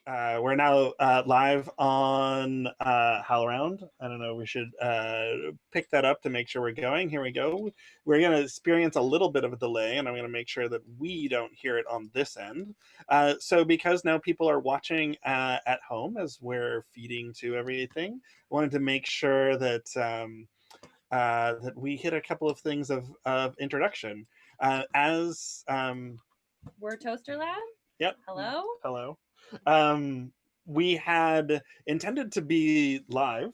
We're now live on HowlRound. I don't know, we should pick that up to make sure we're going. Here we go. We're going to experience a little bit of a delay, and I'm going to make sure that we don't hear it on this end. So because now people are watching at home as we're feeding to everything, I wanted to make sure that that we hit a couple of things of introduction. As We're Toasterlab. Yep. Hello. Hello. Um, we had intended to be live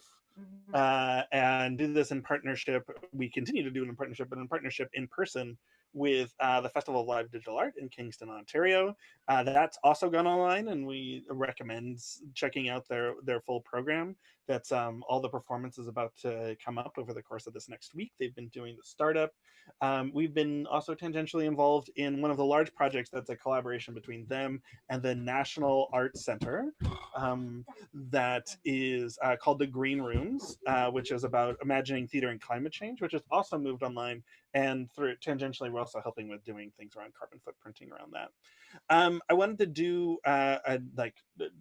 and do this in partnership. We continue to do it in partnership, but in partnership in person with the Festival of Live Digital Art in Kingston, Ontario. That's also gone online, and we recommend checking out their full program. That's all the performances about to come up over the course of this next week. They've been doing the startup. We've been also tangentially involved in one of the large projects that's a collaboration between them and the National Arts Center that is called the Green Rooms, which is about imagining theater and climate change, which has also moved online. And through tangentially, we're also helping with doing things around carbon footprinting around that. I wanted to do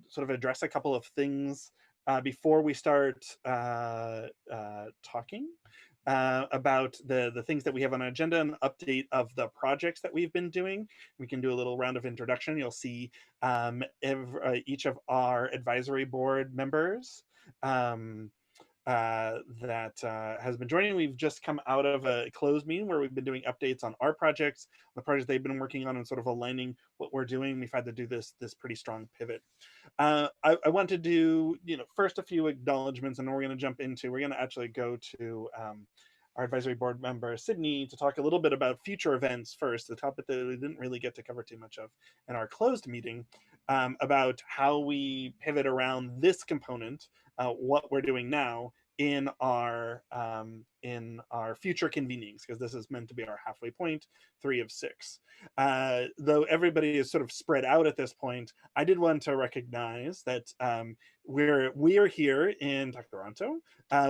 sort of address a couple of things before we start talking about the things that we have on our agenda, and update of the projects that we've been doing. We can do a little round of introduction. You'll see each of our advisory board members that has been joining. We've just come out of a closed meeting where we've been doing updates on our projects, the projects they've been working on, and sort of aligning what we're doing. We've had to do this pretty strong pivot. I want to do, first a few acknowledgements, and then we're going to jump into, we're going to actually go to our advisory board member, Sydney, to talk a little bit about future events first, the topic that we didn't really get to cover too much of in our closed meeting, about how we pivot around this component, what we're doing now in our future convenings, because this is meant to be our halfway point, 3 of 6. Though everybody is sort of spread out at this point, I did want to recognize that we are here in Toronto,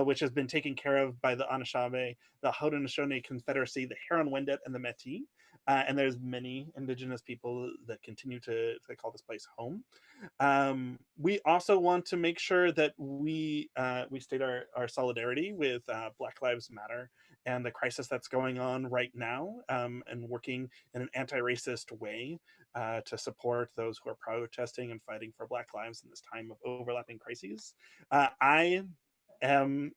which has been taken care of by the Anishinaabe, the Haudenosaunee Confederacy, the Huron-Wendat, and the Métis. And there's many Indigenous people that continue to call this place home. We also want to make sure that we state our solidarity with Black Lives Matter and the crisis that's going on right now, and working in an anti-racist way to support those who are protesting and fighting for Black lives in this time of overlapping crises. I am,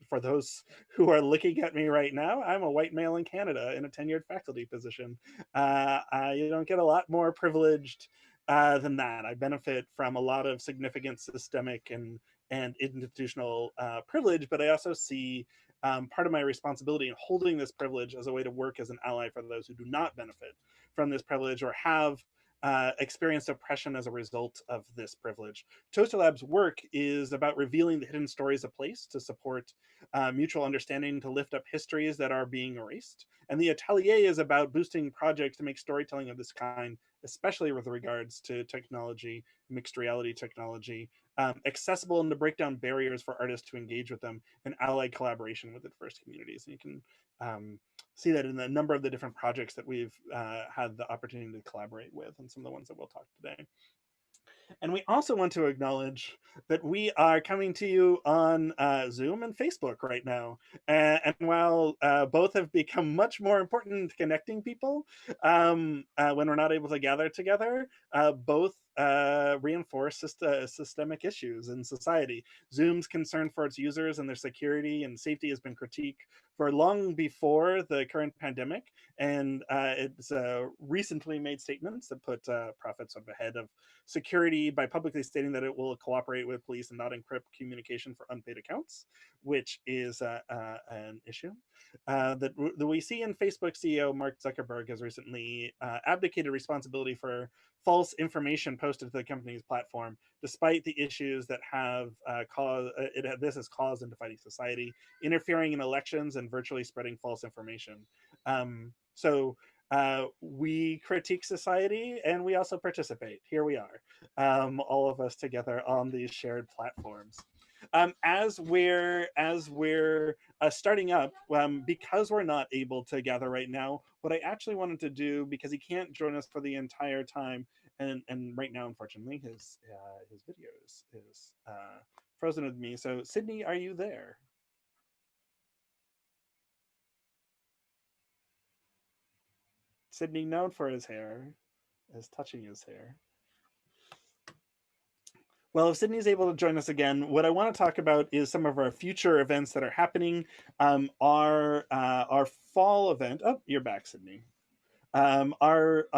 for those who are looking at me right now, I'm a white male in Canada in a tenured faculty position. I don't get a lot more privileged than that. I benefit from a lot of significant systemic and institutional privilege, but I also see part of my responsibility in holding this privilege as a way to work as an ally for those who do not benefit from this privilege or have experienced oppression as a result of this privilege. Toasterlab's work is about revealing the hidden stories of place to support mutual understanding, to lift up histories that are being erased. And the Atelier is about boosting projects to make storytelling of this kind, especially with regards to technology, mixed reality technology, accessible, and to break down barriers for artists to engage with them, and allied collaboration with the diverse communities. And you can see that in the number of the different projects that we've had the opportunity to collaborate with, and some of the ones that we'll talk today. And we also want to acknowledge that we are coming to you on Zoom and Facebook right now. And while both have become much more important in connecting people when we're not able to gather together, both reinforce systemic issues in society. Zoom's concern for its users and their security and safety has been critiqued for long before the current pandemic. And it's recently made statements that put profits sort of ahead of security by publicly stating that it will cooperate with police and not encrypt communication for unpaid accounts, which is an issue that we see in Facebook. CEO Mark Zuckerberg has recently abdicated responsibility for false information posted to the company's platform, despite the issues that have caused this has caused in dividing society, interfering in elections, and virtually spreading false information. So we critique society, and we also participate. Here we are, all of us together on these shared platforms. As we're starting up, because we're not able to gather right now, what I actually wanted to do, because he can't join us for the entire time, and right now, unfortunately, his video is frozen with me. So, Sydney, are you there? Sydney, known for his hair, is touching his hair. Well, if Sydney's able to join us again, what I want to talk about is some of our future events that are happening. Our fall event. Oh, you're back, Sydney. Our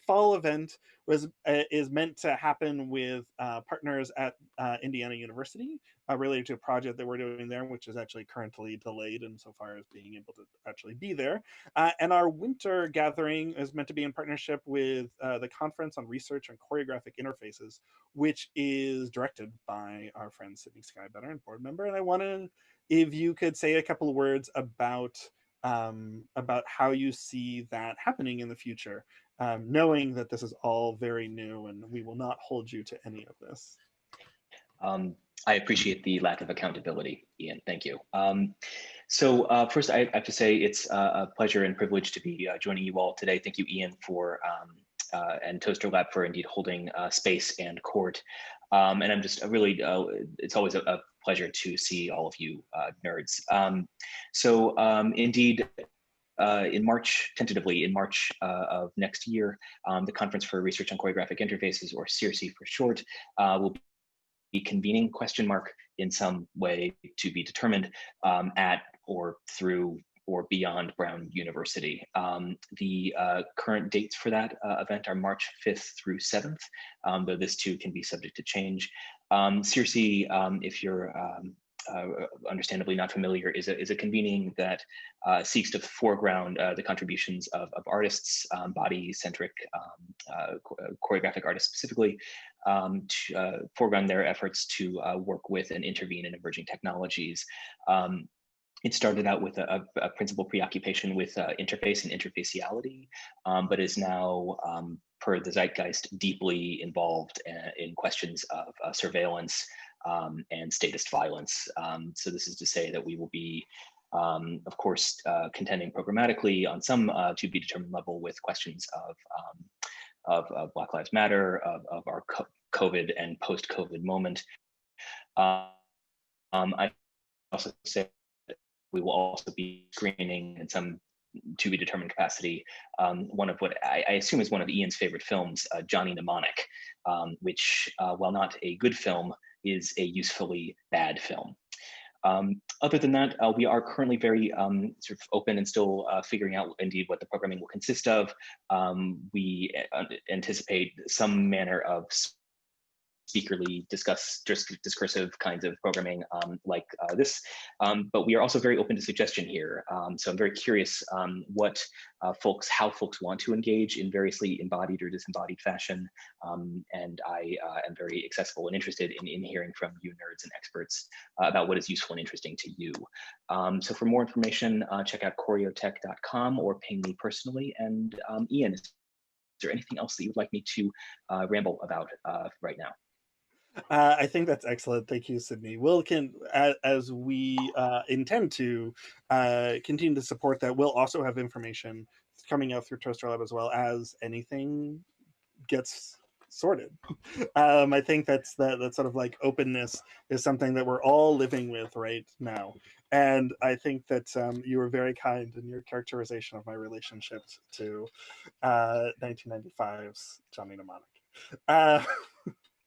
fall event is meant to happen with partners at Indiana University, related to a project that we're doing there, which is actually currently delayed insofar as being able to actually be there. And our winter gathering is meant to be in partnership with the Conference on Research and Choreographic Interfaces, which is directed by our friend Sydney Skybetter and board member. And I wanted, if you could say a couple of words about how you see that happening in the future, knowing that this is all very new and we will not hold you to any of this. I appreciate the lack of accountability, Ian. Thank you. So first, I have to say it's a pleasure and privilege to be joining you all today. Thank you, Ian, for and Toasterlab for indeed holding space and court. And I'm just really, it's always a pleasure to see all of you nerds. Indeed, in March, tentatively in March of next year, the Conference for Research on Choreographic Interfaces, or CIRC for short, will be convening in some way to be determined at or through or beyond Brown University. The current dates for that event are March 5th through 7th, though this too can be subject to change. CIRC, if you're understandably not familiar, is a convening that seeks to foreground the contributions of artists, body-centric choreographic artists specifically, to foreground their efforts to work with and intervene in emerging technologies. It started out with a principal preoccupation with interface and interfaciality, but is now, per the zeitgeist, deeply involved in questions of surveillance and statist violence. So this is to say that we will be, of course, contending programmatically on some to be determined level with questions of Black Lives Matter, of our COVID and post-COVID moment. I also say that we will also be screening in some to be determined capacity, one of what I assume is one of Ian's favorite films, Johnny Mnemonic, which, while not a good film, is a usefully bad film. Other than that, we are currently very sort of open and still figuring out indeed what the programming will consist of. We anticipate some manner of speakerly discursive kinds of programming like this, but we are also very open to suggestion here. So I'm very curious how folks want to engage in variously embodied or disembodied fashion. And I am very accessible and interested in hearing from you nerds and experts about what is useful and interesting to you. So for more information, check out choreotech.com or ping me personally. And Ian, is there anything else that you would like me to ramble about right now? I think that's excellent. Thank you, Sydney. We'll as we intend to continue to support that, we'll also have information coming out through Toasterlab as well as anything gets sorted. I think that sort of like openness is something that we're all living with right now. And I think that you were very kind in your characterization of my relationship to 1995's Johnny Mnemonic.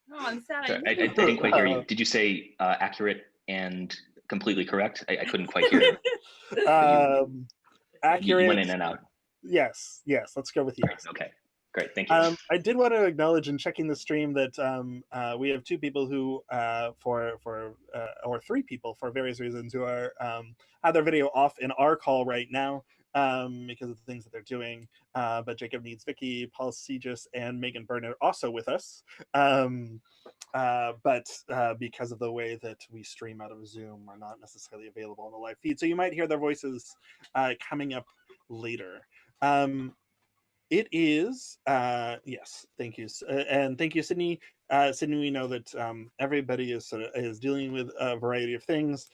Oh, I'm sad. Sorry, I didn't quite hear you. Did you say accurate and completely correct? I couldn't quite hear you. Accurate. You went in and out. Yes. Let's go with yes. Okay, great. Thank you. I did want to acknowledge in checking the stream that we have two people who, or three people for various reasons, who are have their video off in our call right now. Because of the things that they're doing, but Jacob Needs Vicky, Paul Segis, and Megan Burnett are also with us. But because of the way that we stream out of Zoom, are not necessarily available on the live feed. So you might hear their voices coming up later. It is, yes, thank you. And thank you, Sydney. Sydney, we know that everybody is dealing with a variety of things,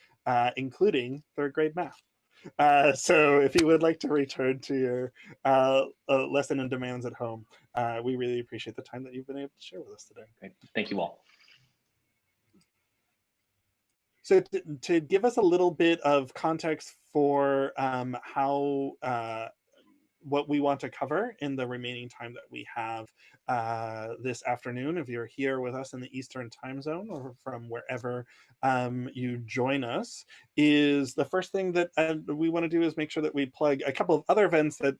including third grade math. So if you would like to return to your lesson and demands at home, we really appreciate the time that you've been able to share with us today. Great. Thank you all. So to give us a little bit of context for how what we want to cover in the remaining time that we have this afternoon, if you're here with us in the Eastern time zone or from wherever you join us, is the first thing that we want to do is make sure that we plug a couple of other events that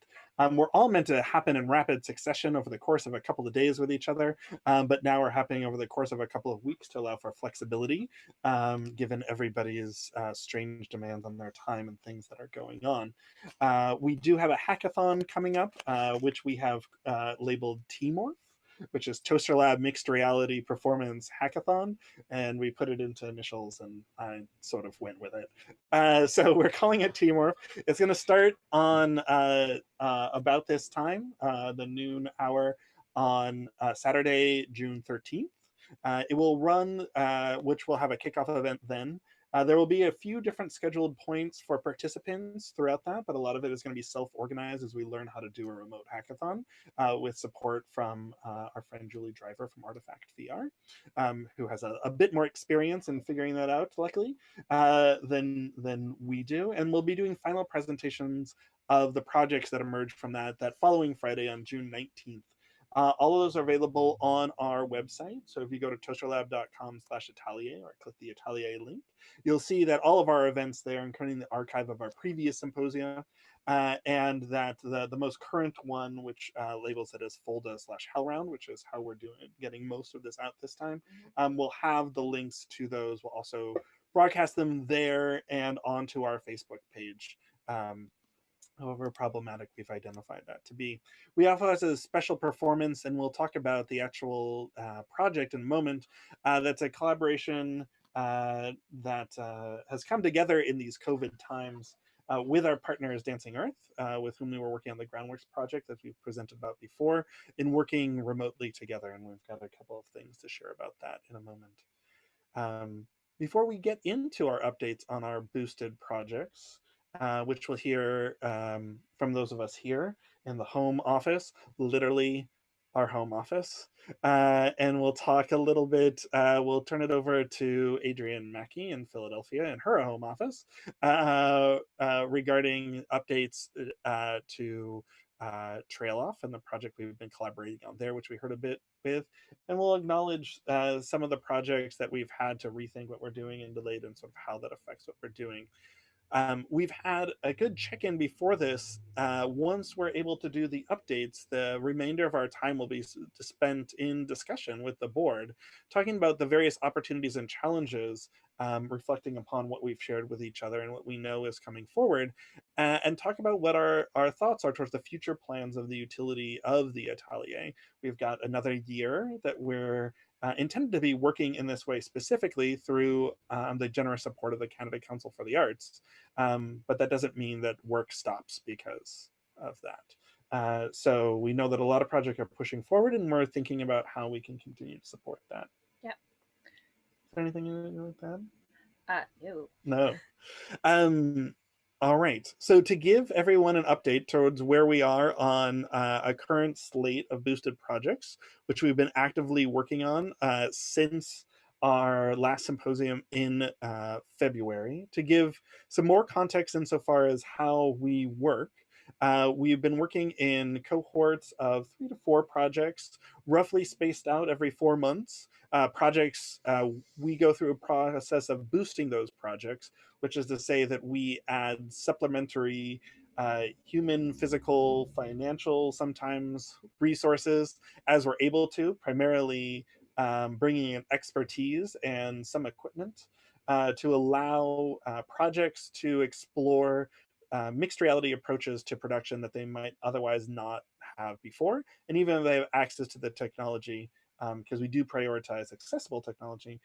were all meant to happen in rapid succession over the course of a couple of days with each other, but now are happening over the course of a couple of weeks to allow for flexibility, given everybody's strange demands on their time and things that are going on. We do have a hackathon coming up, which we have labeled tMoRPH, which is Toasterlab Mixed Reality Performance Hackathon, and we put it into initials, and I sort of went with it. So we're calling it tMoRPH. It's going to start on about this time, the noon hour on Saturday, June 13th. It will run, which will have a kickoff event then. There will be a few different scheduled points for participants throughout that, but a lot of it is going to be self-organized as we learn how to do a remote hackathon with support from our friend Julie Driver from Artifact VR, who has a bit more experience in figuring that out, luckily, than we do. And we'll be doing final presentations of the projects that emerged from that following Friday on June 19th. All of those are available on our website. So if you go to toasterlab.com/atelier or click the Atelier link, you'll see that all of our events there, including the archive of our previous symposia, and that the most current one, which labels it as FoldA/HellRound, which is how we're getting most of this out this time, will have the links to those. We'll also broadcast them there and onto our Facebook page. However problematic we've identified that to be. We also have a special performance, and we'll talk about the actual project in a moment. That's a collaboration that has come together in these COVID times with our partners Dancing Earth, with whom we were working on the Groundworks project that we've presented about before, in working remotely together. And we've got a couple of things to share about that in a moment. Before we get into our updates on our boosted projects, which we'll hear from those of us here in the home office, literally our home office. And we'll talk a little bit, we'll turn it over to Adrienne Mackey in Philadelphia in her home office regarding updates to TailOff and the project we've been collaborating on there, which we heard a bit with. And we'll acknowledge some of the projects that we've had to rethink what we're doing and delayed and sort of how that affects what we're doing. We've had a good check-in before this. Once we're able to do the updates, the remainder of our time will be spent in discussion with the board, talking about the various opportunities and challenges, reflecting upon what we've shared with each other and what we know is coming forward, and talk about what our thoughts are towards the future plans of the utility of the Atelier. We've got another year that we're intended to be working in this way specifically through the generous support of the Canada Council for the Arts. But that doesn't mean that work stops because of that. So we know that a lot of projects are pushing forward, and we're thinking about how we can continue to support that. Yep. Is there anything you like that? No. No. All right. So to give everyone an update towards where we are on a current slate of boosted projects, which we've been actively working on since our last symposium in February, to give some more context insofar as how we work. We've been working in cohorts of 3 to 4 projects, roughly spaced out every 4 months. We go through a process of boosting those projects, which is to say that we add supplementary human, physical, financial, sometimes resources as we're able to, primarily bringing in expertise and some equipment to allow projects to explore mixed reality approaches to production that they might otherwise not have before. And even if they have access to the technology, because we do prioritize accessible technology,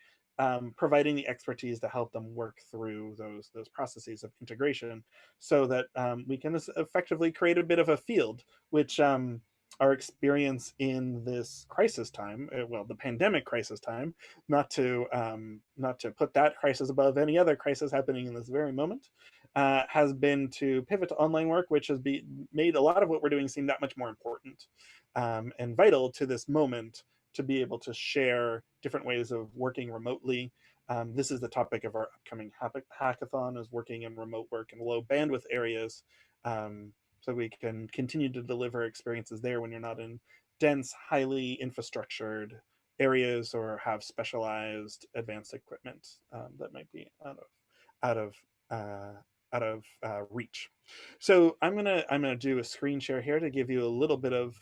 providing the expertise to help them work through those processes of integration so that we can effectively create a bit of a field, which our experience in this crisis time, well, the pandemic crisis time, not to put that crisis above any other crisis happening in this very moment, has been to pivot to online work, which has made a lot of what we're doing seem that much more important and vital to this moment, to be able to share different ways of working remotely. This is the topic of our upcoming hackathon, is working in remote work in low bandwidth areas, so we can continue to deliver experiences there when you're not in dense, highly infrastructured areas or have specialized advanced equipment that might be out of uh, reach. So I'm gonna do a screen share here to give you a little bit of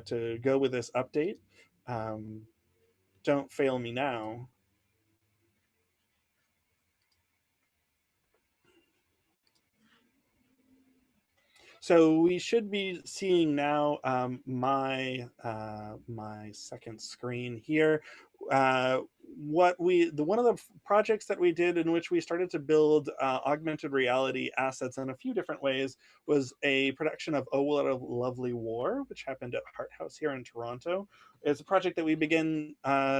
to go with this update. Don't fail me now. So we should be seeing now my second screen here. One of the projects that we did in which we started to build augmented reality assets in a few different ways was a production of Oh What a Lovely War, which happened at Hart House here in Toronto. It's a project that we began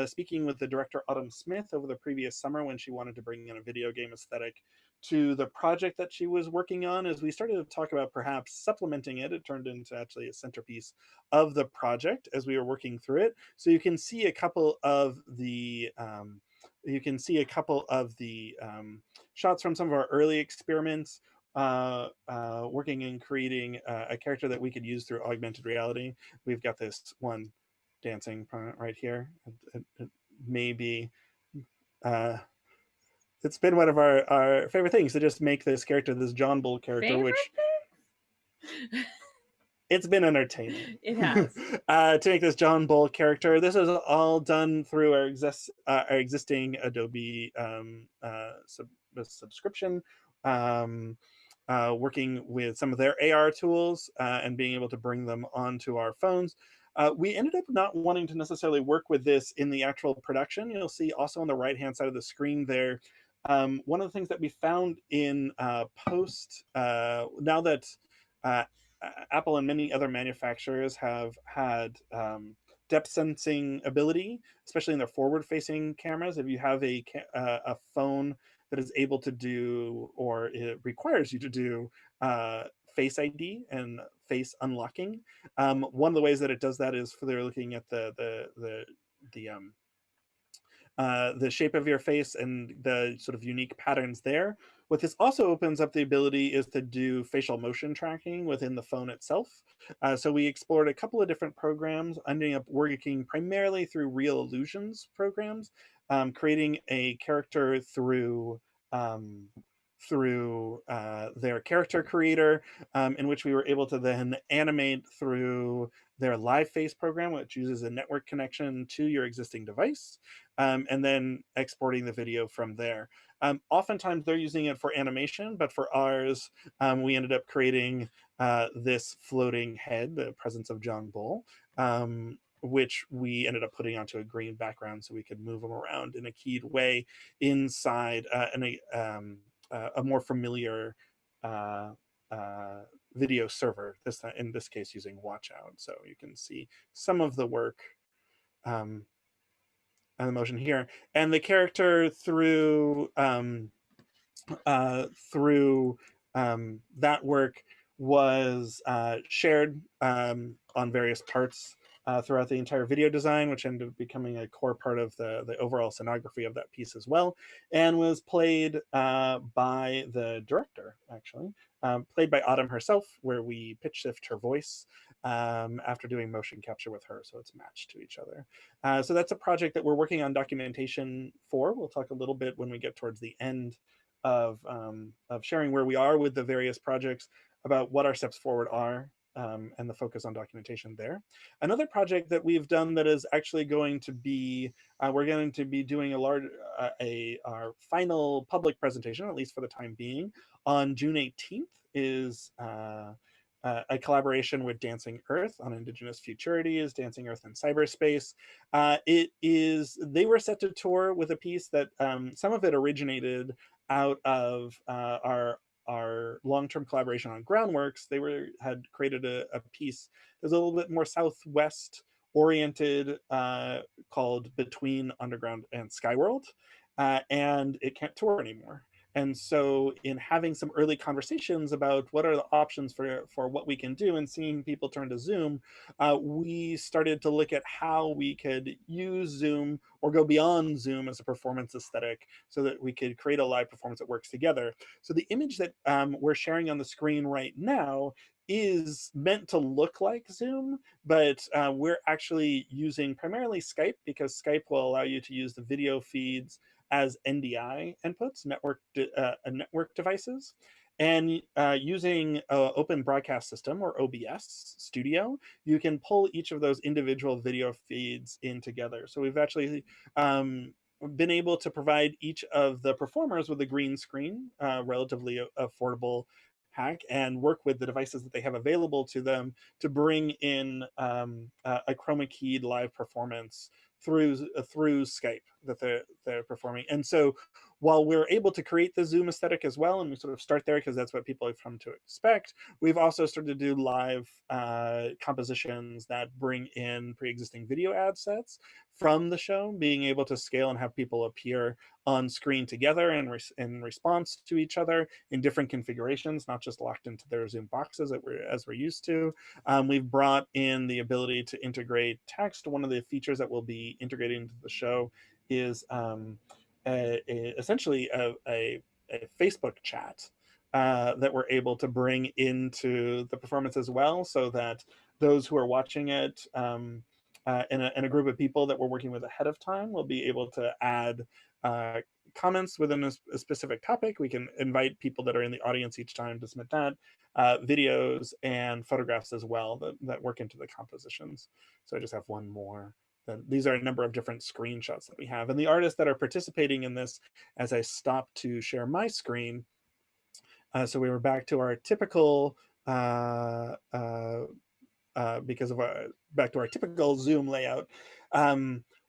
speaking with the director Autumn Smith over the previous summer when she wanted to bring in a video game aesthetic to the project that she was working on. As we started to talk about perhaps supplementing it, it turned into actually a centerpiece of the project as we were working through it. So you can see a couple of the shots from some of our early experiments working in creating a character that we could use through augmented reality. We've got this one dancing right here. It may be it's been one of our favorite things to just make this character, this John Bull character, which it's been entertaining. It has. To make this John Bull character. This is all done through our existing Adobe subscription, working with some of their AR tools and being able to bring them onto our phones. We ended up not wanting to necessarily work with this in the actual production. You'll see also on the right-hand side of the screen there, one of the things that we found in post, now that Apple and many other manufacturers have had depth sensing ability, especially in their forward-facing cameras. If you have a phone that is able to do, or it requires you to do Face ID and face unlocking, one of the ways that it does that is for they're looking at the shape of your face and the sort of unique patterns there. What this also opens up the ability is to do facial motion tracking within the phone itself. So we explored a couple of different programs, ending up working primarily through Real Illusions programs, creating a character through their character creator, in which we were able to then animate through their live face program, which uses a network connection to your existing device, and then exporting the video from there. Oftentimes they're using it for animation, but for ours, we ended up creating this floating head, the presence of John Bull, which we ended up putting onto a green background so we could move them around in a keyed way inside a more familiar video server, in this case using Watchout. So you can see some of the work and the motion here, and the character through that work was shared on various parts throughout the entire video design, which ended up becoming a core part of the overall scenography of that piece as well, and was played by the director, actually, played by Autumn herself, where we pitch shift her voice after doing motion capture with her, so it's matched to each other. So that's a project that we're working on documentation for. We'll talk a little bit when we get towards the end of sharing where we are with the various projects about what our steps forward are, and the focus on documentation there. Another project that we've done that is actually going to be, we're going to be doing our final public presentation, at least for the time being, on June 18th, is a collaboration with Dancing Earth on Indigenous Futurities, Dancing Earth and CyberSpace. They were set to tour with a piece that some of it originated out of our long-term collaboration on Groundworks, they had created a piece that's a little bit more southwest oriented, called Between Underground and Skyworld, and it can't tour anymore. And so in having some early conversations about what are the options for what we can do and seeing people turn to Zoom, we started to look at how we could use Zoom or go beyond Zoom as a performance aesthetic so that we could create a live performance that works together. So the image that we're sharing on the screen right now is meant to look like Zoom, but we're actually using primarily Skype, because Skype will allow you to use the video feeds as NDI inputs, network devices. And using Open Broadcast System, or OBS Studio, you can pull each of those individual video feeds in together. So we've actually been able to provide each of the performers with a green screen, relatively affordable hack, and work with the devices that they have available to them to bring in a chroma keyed live performance through Skype that they're performing. And so while we're able to create the Zoom aesthetic as well, and we sort of start there because that's what people have come to expect, we've also started to do live compositions that bring in pre-existing video ad sets from the show, being able to scale and have people appear on screen together in response to each other in different configurations, not just locked into their Zoom boxes as we're used to. We've brought in the ability to integrate text. One of the features that we'll be integrating into the show is essentially a Facebook chat that we're able to bring into the performance as well, so that those who are watching it in a group of people that we're working with ahead of time will be able to add comments within a specific topic. We can invite people that are in the audience each time to submit that, videos and photographs as well that work into the compositions. So I just have one more. These are a number of different screenshots that we have. And the artists that are participating in this, as I stop to share my screen, so we were back to our typical, back to our typical Zoom layout.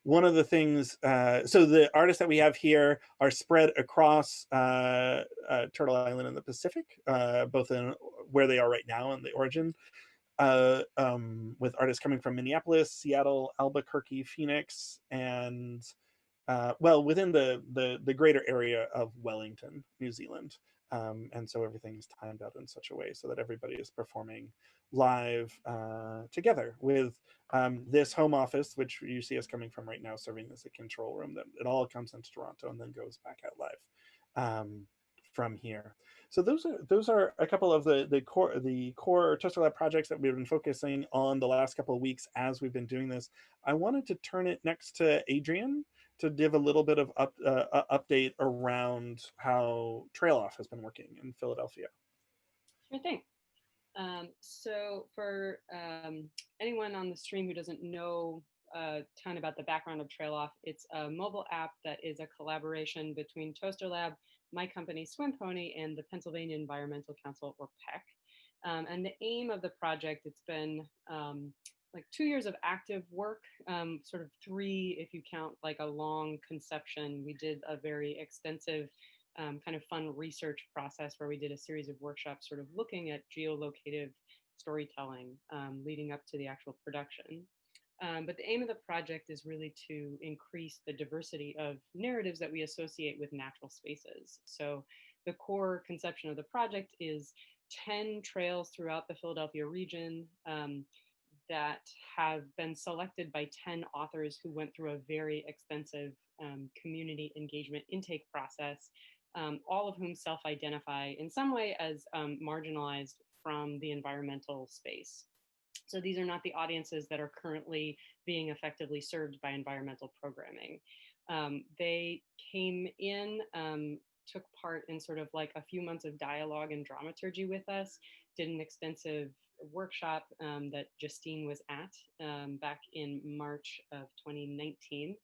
One of the things, so the artists that we have here are spread across Turtle Island in the Pacific, both in where they are right now and the origin, with artists coming from Minneapolis, Seattle, Albuquerque, Phoenix, and well, within the greater area of Wellington, New Zealand. And so everything's timed out in such a way so that everybody is performing live together with this home office, which you see us coming from right now, serving as a control room. That it all comes into Toronto and then goes back out live from here. So those are a couple of the core Toasterlab projects that we've been focusing on the last couple of weeks as we've been doing this. I wanted to turn it next to Adrian to give a little bit of update around how TailOff has been working in Philadelphia. Sure thing. So for anyone on the stream who doesn't know a ton about the background of TailOff, it's a mobile app that is a collaboration between Toasterlab, my company Swim Pony, and the Pennsylvania Environmental Council, or PEC. And the aim of the project, it's been like 2 years of active work, sort of 3 if you count like a long conception. We did a very extensive kind of fun research process where we did a series of workshops sort of looking at geolocative storytelling leading up to the actual production. But the aim of the project is really to increase the diversity of narratives that we associate with natural spaces. So the core conception of the project is 10 trails throughout the Philadelphia region that have been selected by 10 authors who went through a very extensive community engagement intake process, all of whom self-identify in some way as marginalized from the environmental space. So these are not the audiences that are currently being effectively served by environmental programming. They came in, took part in sort of like a few months of dialogue and dramaturgy with us, did an extensive workshop that Justine was at back in March of 2019.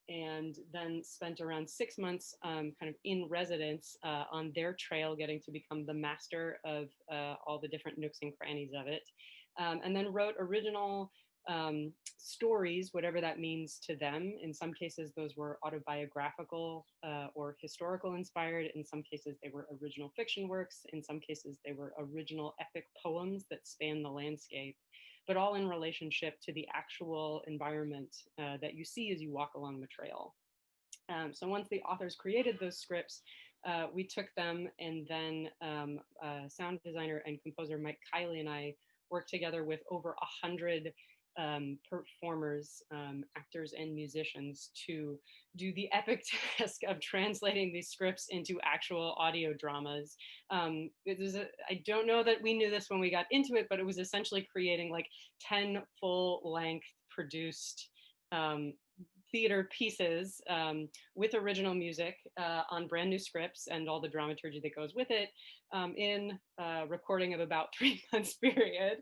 And then spent around 6 months kind of in residence on their trail, getting to become the master of all the different nooks and crannies of it. And then wrote original stories, whatever that means to them. In some cases, those were autobiographical or historical inspired. In some cases, they were original fiction works. In some cases, they were original epic poems that span the landscape, but all in relationship to the actual environment that you see as you walk along the trail. So once the authors created those scripts, we took them, and then sound designer and composer Mike Kiley and I worked together with over 100 performers, actors, and musicians to do the epic task of translating these scripts into actual audio dramas. I don't know that we knew this when we got into it, but it was essentially creating like 10 full-length produced theater pieces with original music on brand new scripts and all the dramaturgy that goes with it in a recording of about 3 months period,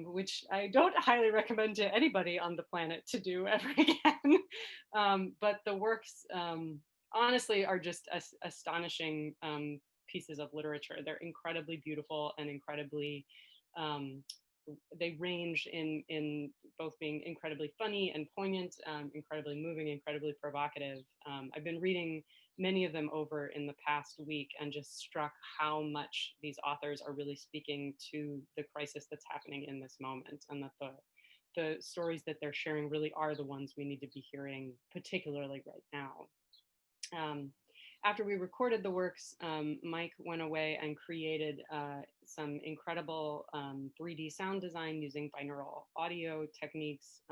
which I don't highly recommend to anybody on the planet to do ever again. But the works honestly are just astonishing pieces of literature. They're incredibly beautiful and incredibly they range in both being incredibly funny and poignant, incredibly moving, incredibly provocative. I've been reading many of them over in the past week and just struck how much these authors are really speaking to the crisis that's happening in this moment, and that the stories that they're sharing really are the ones we need to be hearing, particularly right now. After we recorded the works, Mike went away and created some incredible 3D sound design using binaural audio techniques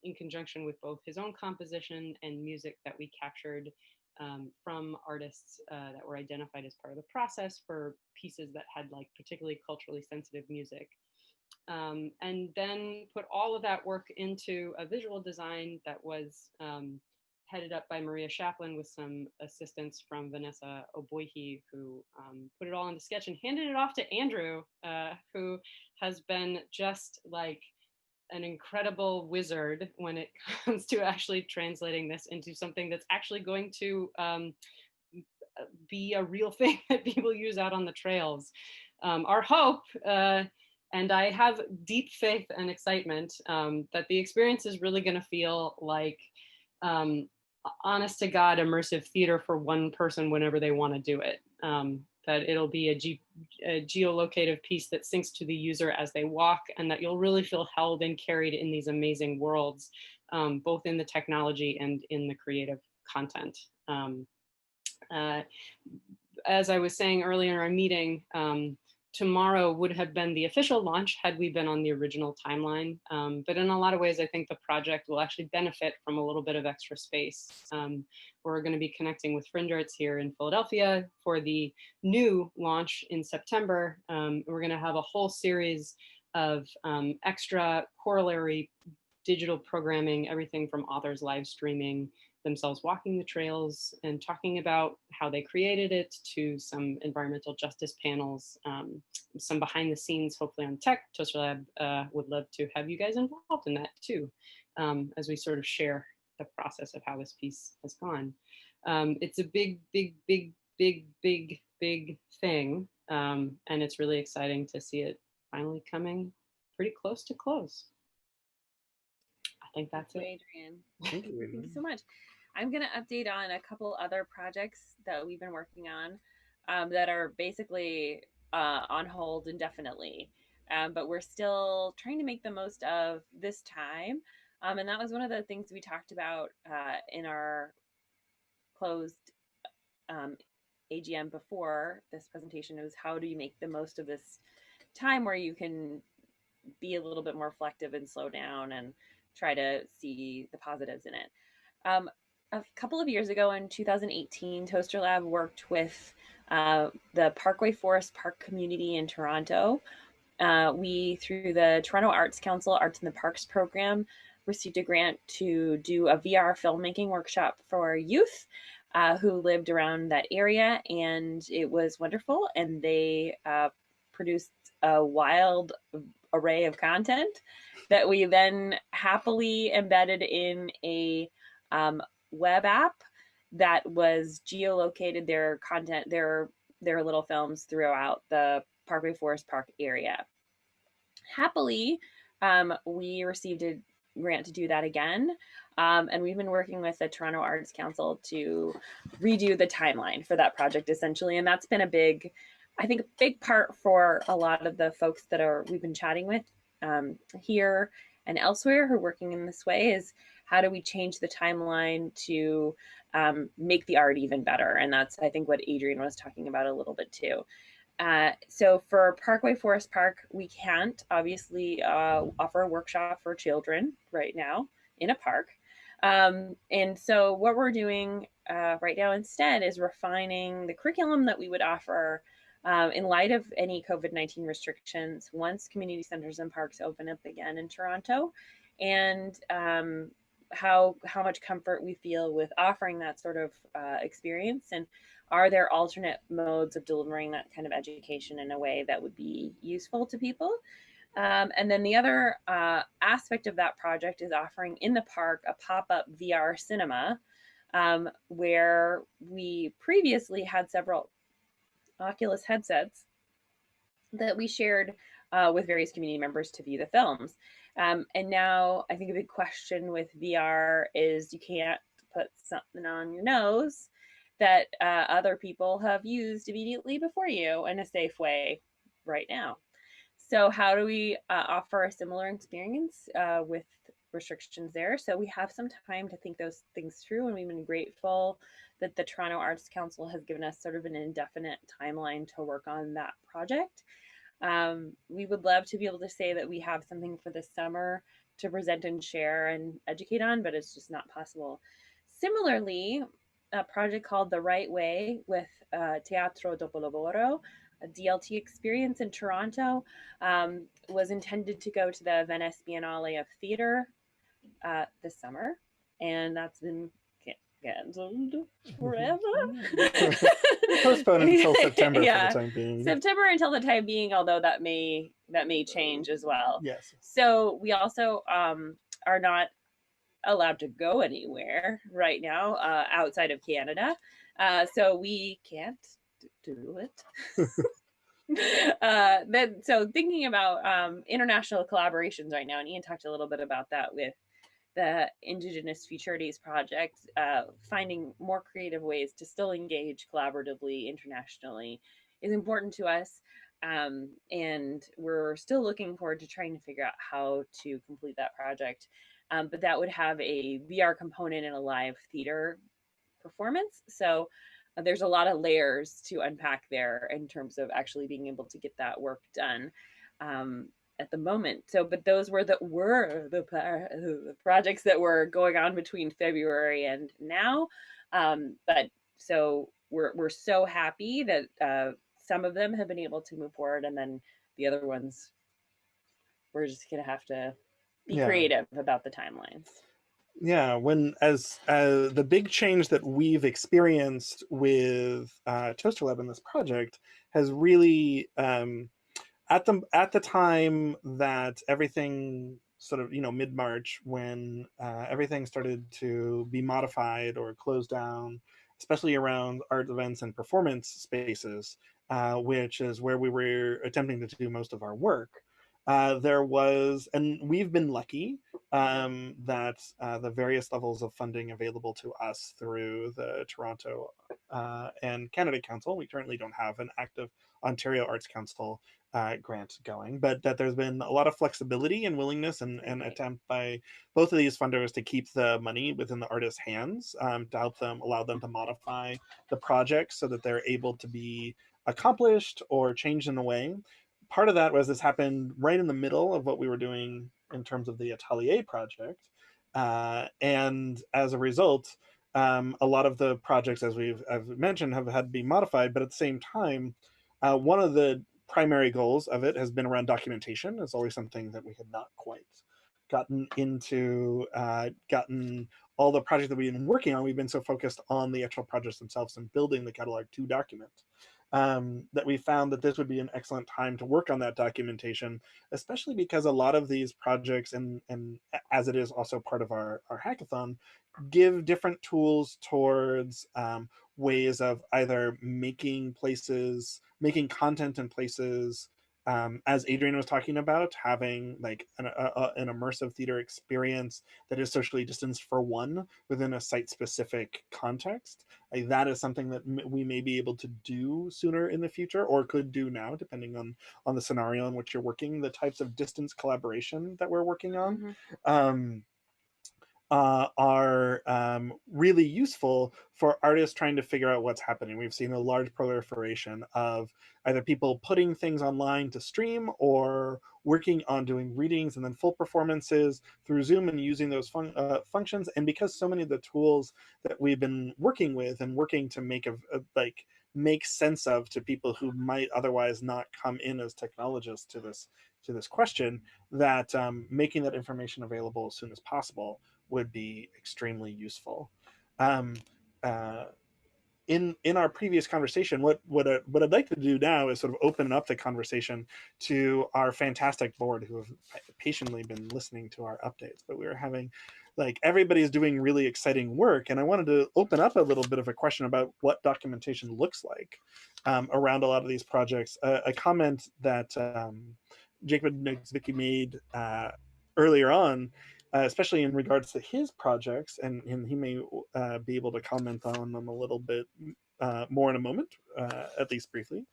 in conjunction with both his own composition and music that we captured from artists that were identified as part of the process for pieces that had like particularly culturally sensitive music. And then put all of that work into a visual design that was headed up by Maria Chaplin with some assistance from Vanessa Oboihi, who put it all in the sketch and handed it off to Andrew, who has been just like an incredible wizard when it comes to actually translating this into something that's actually going to be a real thing that people use out on the trails. Our hope, and I have deep faith and excitement that the experience is really going to feel like honest to God immersive theater for one person whenever they want to do it. That it'll be a geolocative piece that syncs to the user as they walk, and that you'll really feel held and carried in these amazing worlds, both in the technology and in the creative content. As I was saying earlier in our meeting, tomorrow would have been the official launch had we been on the original timeline. But in a lot of ways, I think the project will actually benefit from a little bit of extra space. We're going to be connecting with Fringe Arts here in Philadelphia for the new launch in September. We're going to have a whole series of extra corollary digital programming, everything from authors live streaming themselves walking the trails and talking about how they created it, to some environmental justice panels, some behind the scenes, hopefully on tech. Toasterlab would love to have you guys involved in that too, as we sort of share the process of how this piece has gone. It's a big, big, big, big, big, big thing. And it's really exciting to see it finally coming pretty close to close. I think that's it. Adrian. Thank you, Thank you so much. I'm going to update on a couple other projects that we've been working on that are basically on hold indefinitely, but we're still trying to make the most of this time. And that was one of the things we talked about in our closed AGM before this presentation. It was how do you make the most of this time where you can be a little bit more reflective and slow down and try to see the positives in it. A couple of years ago in 2018, Toasterlab worked with the Parkway Forest Park community in Toronto. We, through the Toronto Arts Council Arts in the Parks program, received a grant to do a VR filmmaking workshop for youth who lived around that area, and it was wonderful. And they produced a wild array of content that we then happily embedded in a web app that was geolocated their content, their little films throughout the Parkway Forest Park area. Happily, we received a grant to do that again. And we've been working with the Toronto Arts Council to redo the timeline for that project, essentially. And that's been a big, I think, a big part for a lot of the folks that we've been chatting with here and elsewhere who are working in this way, is how do we change the timeline to make the art even better? And that's, I think, what Adrian was talking about a little bit too. So for Parkway Forest Park, we can't obviously offer a workshop for children right now in a park. And so what we're doing right now instead is refining the curriculum that we would offer in light of any COVID-19 restrictions once community centers and parks open up again in Toronto, and how much comfort we feel with offering that sort of experience, and are there alternate modes of delivering that kind of education in a way that would be useful to people. And then the other aspect of that project is offering in the park a pop-up VR cinema, where we previously had several Oculus headsets that we shared with various community members to view the films. And now I think a big question with VR is you can't put something on your nose that other people have used immediately before you in a safe way right now. So how do we offer a similar experience with restrictions there? So we have some time to think those things through, and we've been grateful that the Toronto Arts Council has given us sort of an indefinite timeline to work on that project. We would love to be able to say that we have something for this summer to present and share and educate on, but it's just not possible. Similarly, a project called The Right Way with Teatro Dopo Lavoro, a DLT experience in Toronto, was intended to go to the Venice Biennale of Theater this summer, and that's been canceled forever. Postponed until September for the time being. September until the time being, although that may change as well. Yes. So we also are not allowed to go anywhere right now outside of Canada, so we can't do it. So thinking about international collaborations right now, and Ian talked a little bit about that with the Indigenous Futurities project, finding more creative ways to still engage collaboratively internationally is important to us. And we're still looking forward to trying to figure out how to complete that project. But that would have a VR component and a live theater performance. So there's a lot of layers to unpack there in terms of actually being able to get that work done at the moment. So, but those were the projects that were going on between February and now. But so we're so happy that some of them have been able to move forward, and then the other ones, we're just gonna have to be creative about the timelines. Yeah, as the big change that we've experienced with Toasterlab in this project has really at the time that everything sort of, mid-March, when everything started to be modified or closed down, especially around art events and performance spaces, which is where we were attempting to do most of our work. There was, and we've been lucky that the various levels of funding available to us through the Toronto and Canada Council, we currently don't have an active Ontario Arts Council grant going, but that there's been a lot of flexibility and willingness and attempt by both of these funders to keep the money within the artist's hands, to help them, allow them to modify the project so that they're able to be accomplished or changed in a way. Part of that was this happened right in the middle of what we were doing in terms of the Atelier project. And as a result, a lot of the projects, as I've mentioned, have had to be modified. But at the same time, one of the primary goals of it has been around documentation. It's always something that we had not quite gotten into, gotten all the projects that we've been working on. We've been so focused on the actual projects themselves and building the catalog to document. That we found that this would be an excellent time to work on that documentation, especially because a lot of these projects, and as it is also part of our hackathon, give different tools towards ways of either making content in places as Adrian was talking about, having like an immersive theater experience that is socially distanced for one within a site-specific context, like that is something that we may be able to do sooner in the future, or could do now, depending on the scenario in which you're working, the types of distance collaboration that we're working on. Are really useful for artists trying to figure out what's happening. We've seen a large proliferation of either people putting things online to stream or working on doing readings and then full performances through Zoom and using those functions. And because so many of the tools that we've been working with and working to make make sense of to people who might otherwise not come in as technologists to this question, that making that information available as soon as possible would be extremely useful. In our previous conversation, what I'd like to do now is sort of open up the conversation to our fantastic board who have patiently been listening to our updates. But we were having, like, everybody's doing really exciting work, and I wanted to open up a little bit of a question about what documentation looks like around a lot of these projects. A comment that Jacob Niedzwicki made earlier on, especially in regards to his projects, and he may be able to comment on them a little bit more in a moment, at least briefly,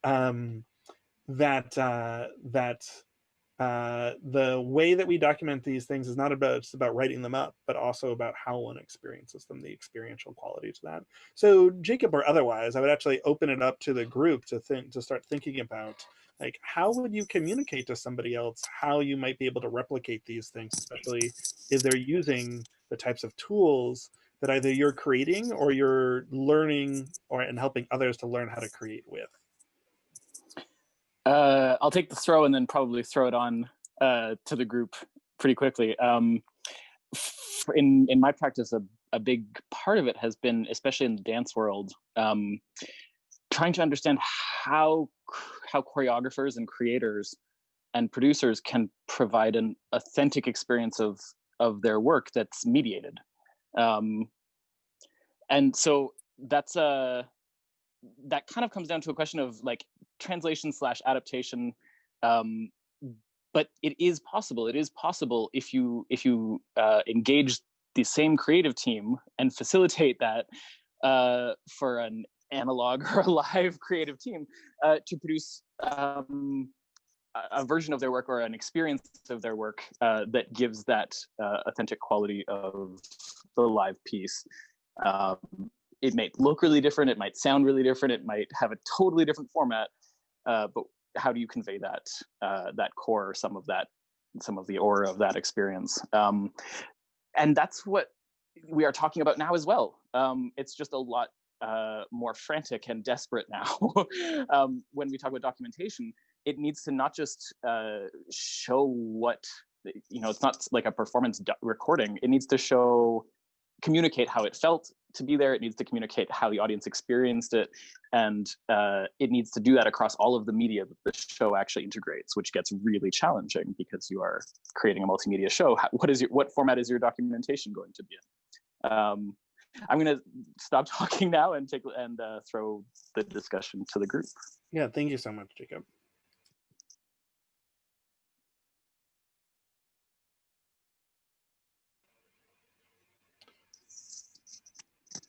that the way that we document these things is not just about writing them up, but also about how one experiences them, the experiential quality to that. So Jacob, or otherwise, I would actually open it up to the group to start thinking about, like, how would you communicate to somebody else how you might be able to replicate these things, especially if they're using the types of tools that either you're creating or you're learning and helping others to learn how to create with. I'll take the throw and then probably throw it on to the group pretty quickly. In my practice, a big part of it has been, especially in the dance world, trying to understand how choreographers and creators and producers can provide an authentic experience of their work that's mediated. And so that kind of comes down to a question of like translation / adaptation, but it is possible. It is possible if you engage the same creative team and facilitate that for an analog or a live creative team to produce a version of their work or an experience of their work that gives that authentic quality of the live piece. It might look really different, it might sound really different, it might have a totally different format, but how do you convey that that core, some of the aura of that experience? And that's what we are talking about now as well. It's just a lot more frantic and desperate now. When we talk about documentation, it needs to not just show what, it's not like a performance recording. It needs to communicate how it felt to be there. It needs to communicate how the audience experienced it. And it needs to do that across all of the media that the show actually integrates, which gets really challenging because you are creating a multimedia show. What format is your documentation going to be in? I'm going to stop talking now and throw the discussion to the group. Yeah, thank you so much, Jacob.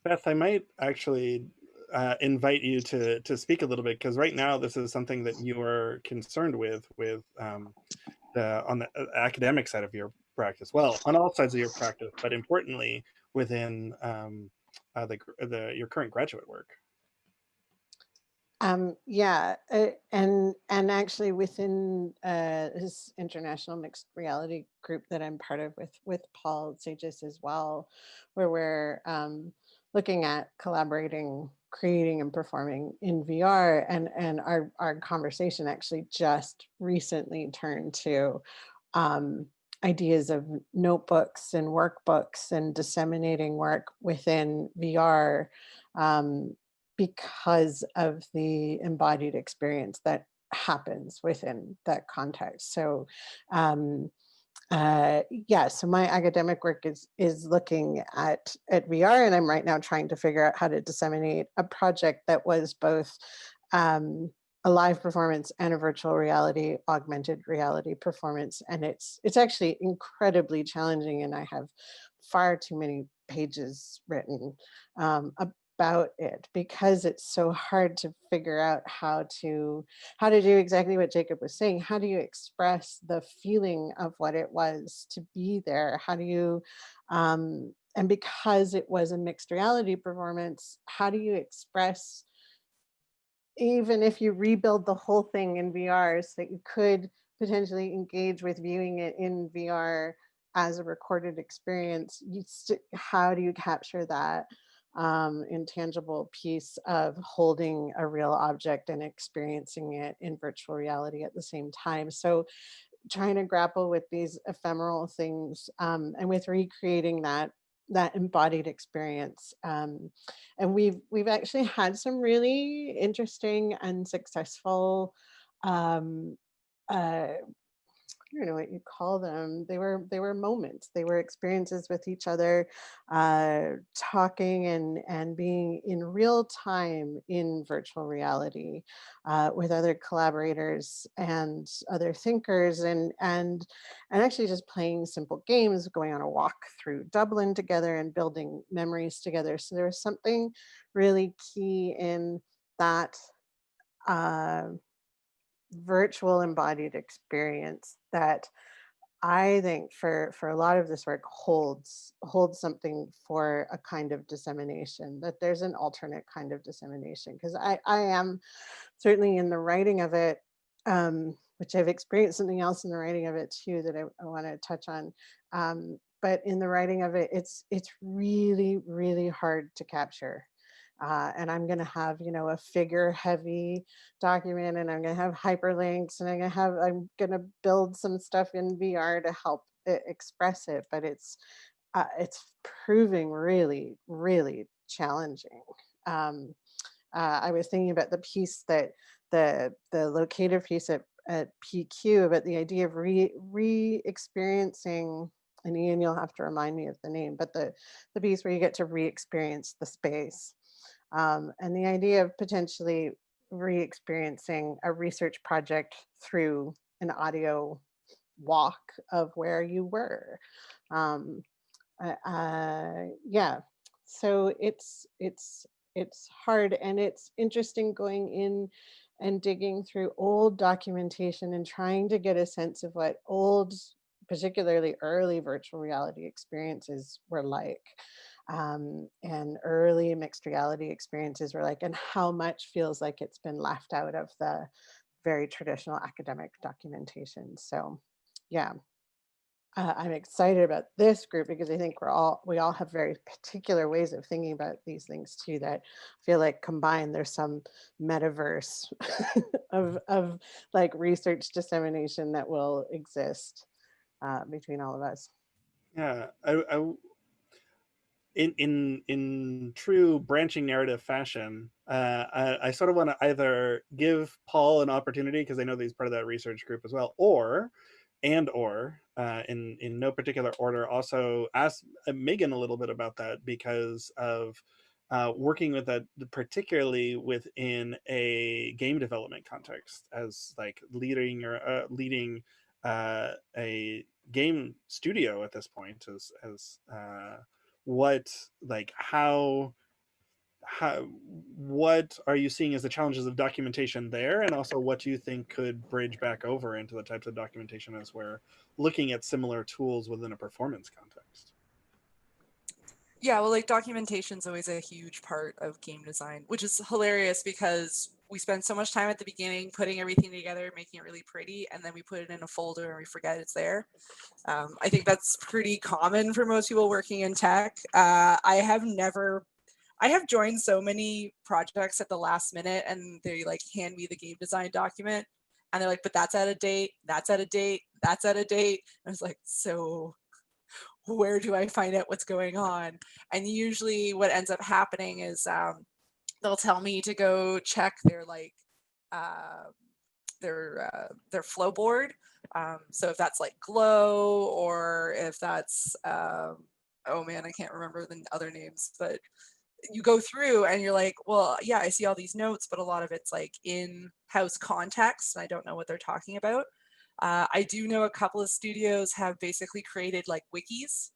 Beth, I might actually invite you to speak a little bit, because right now this is something that you are concerned with on the academic side of your practice. Well, on all sides of your practice, but importantly within your current graduate work. Yeah, and actually within this international mixed reality group that I'm part of with Paul Sages as well, where we're looking at collaborating, creating and performing in VR, and our conversation actually just recently turned to ideas of notebooks and workbooks and disseminating work within VR, because of the embodied experience that happens within that context. So yeah, so my academic work is looking at VR, and I'm right now trying to figure out how to disseminate a project that was both a live performance and a virtual reality, augmented reality performance. And it's actually incredibly challenging. And I have far too many pages written about it, because it's so hard to figure out how to do exactly what Jacob was saying. How do you express the feeling of what it was to be there? How do you, and because it was a mixed reality performance, how do you express, even if you rebuild the whole thing in VR so that you could potentially engage with viewing it in VR as a recorded experience, how do you capture that intangible piece of holding a real object and experiencing it in virtual reality at the same time? So trying to grapple with these ephemeral things, and with recreating that embodied experience. And we've actually had some really interesting and successful, I don't know what you call them. They were moments. They were experiences with each other, talking and being in real time in virtual reality, with other collaborators and other thinkers, and actually just playing simple games, going on a walk through Dublin together and building memories together. So there was something really key in that virtual embodied experience that I think for a lot of this work holds something for a kind of dissemination, that there's an alternate kind of dissemination. Because I am certainly in the writing of it, which I've experienced something else in the writing of it too that I want to touch on. But in the writing of it, it's really, really hard to capture. And I'm going to have, a figure heavy document, and I'm going to have hyperlinks, and I'm going to build some stuff in VR to help it express it. But it's proving really, really challenging. I was thinking about the piece that the locator piece at PQ, about the idea of re-experiencing, and Ian, you'll have to remind me of the name, but the piece where you get to re-experience the space. And the idea of potentially re-experiencing a research project through an audio walk of where you were. Yeah, so it's hard, and it's interesting going in and digging through old documentation and trying to get a sense of what old, particularly early virtual reality experiences were like. And early mixed reality experiences were like, and how much feels like it's been left out of the very traditional academic documentation. So yeah, I'm excited about this group because I think we all have very particular ways of thinking about these things too, that feel like combined there's some metaverse of like research dissemination that will exist between all of us. Yeah, in true branching narrative fashion, I sort of want to either give Paul an opportunity, because I know that he's part of that research group as well, or in no particular order, also ask Megan a little bit about that, because of working with that, particularly within a game development context, as like leading a game studio at this point, as what, like, how what are you seeing as the challenges of documentation there, and also what do you think could bridge back over into the types of documentation as we're looking at similar tools within a performance context? Yeah, well, like documentation is always a huge part of game design, which is hilarious because we spend so much time at the beginning putting everything together, making it really pretty, and then we put it in a folder and we forget it's there. I think that's pretty common for most people working in tech. I have joined so many projects at the last minute, and they like hand me the game design document, and they're like, but that's out of date, that's out of date, that's out of date. And I was like, so where do I find out what's going on? And usually what ends up happening is they'll tell me to go check their their flow board. So if that's like Glow, or if that's oh man, I can't remember the other names, but you go through and you're like, well, yeah, I see all these notes, but a lot of it's like in-house context, and I don't know what they're talking about. I do know a couple of studios have basically created like wikis,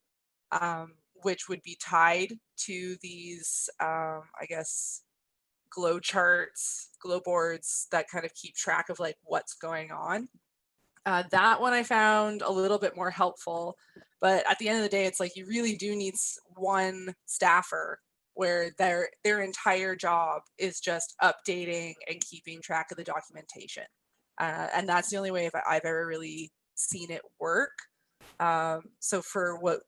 which would be tied to these, I guess, glow charts, glow boards that kind of keep track of like what's going on. That one I found a little bit more helpful, but at the end of the day, it's like you really do need one staffer where their entire job is just updating and keeping track of the documentation. And that's the only way I've ever really seen it work. So for what